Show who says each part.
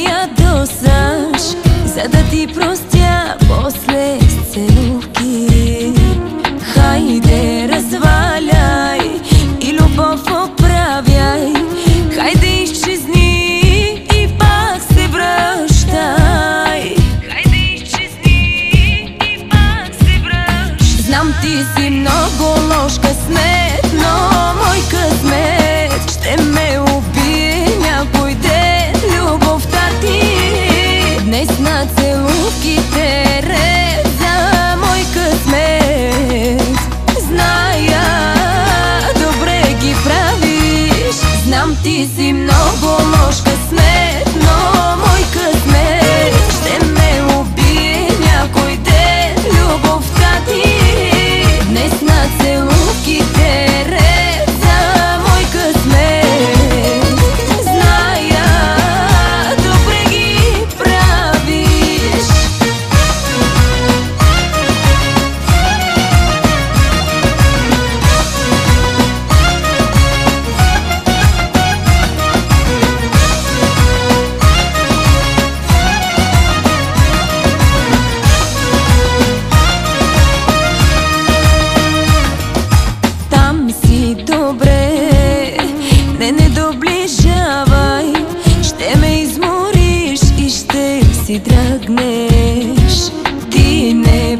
Speaker 1: ядосаш, за да ти простя после с целувки. Хайде, разваляй и любов оправяй, хайде изчезни и пак се връщай. Хайде изчезни и пак се връщай. Знам, ти си много лош късмет, но мой късмет ще ме убие някой ден. Любовта ти днес на целувките реза мой късмет. Зная, добре ги правиш. Знам, ти си много лош късмет, но мой късмет ще ме убие някой ден. Любовта ти днес на целувките реза мой късмет. Зная, добре ги правиш. Там си добре, не доближавай, ще ме измориш и ще си дръгнеш. Ти не